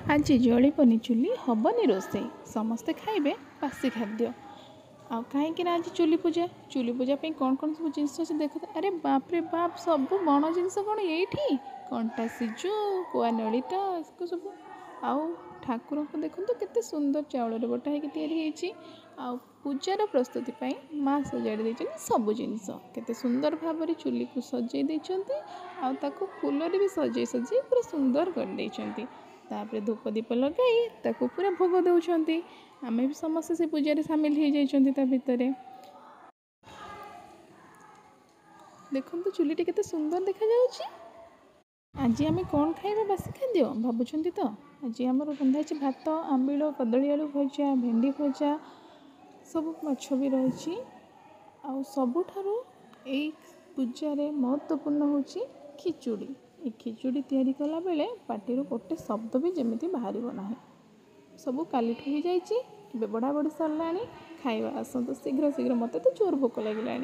आज जलिपनी चुली हबनी रोसे समस्ते खाइबे बासी खाद्य आ कहीं आज चुली पूजा पे कौन कौन सब जिनस अच्छे देख अरे बाप रे बाप सब बण जिनस कौन ये कंटा सिजु कुआ नलिता सब आउ ठाकुर को देखो केते सुंदर चाउल बटा होती पूजार प्रस्तुति माँ सजाड़ी सब जिनस केते सुंदर भाव चुली को सजे देती फूल भी सजे सजे पूरा सुंदर कर तापर धूप दीप लगाई ताको पूरा भोग दौरान आम भी समस्त से पूजा सामिल हो जाता भितर देखो चुलीटी केते सुंदर देखा जाउची। आज आम कौन खाइबा बासी खाद्य भावुं तो आज आम रंधा भात आंबिल कदली आलू भजा भेंडी भजा सब माछ भी रही सबुठारु एई पूजार महत्वपूर्ण होची खिचुड़ी। ये खिचुड़ी तैयारी कला बेले पाटिरू गोटे शब्द भी जमीती बाहर ना सब काली हो जाए बड़ा बड़ी सरला खाइबा आसतु शीघ्र शीघ्र मत तो जोर भोक लगे।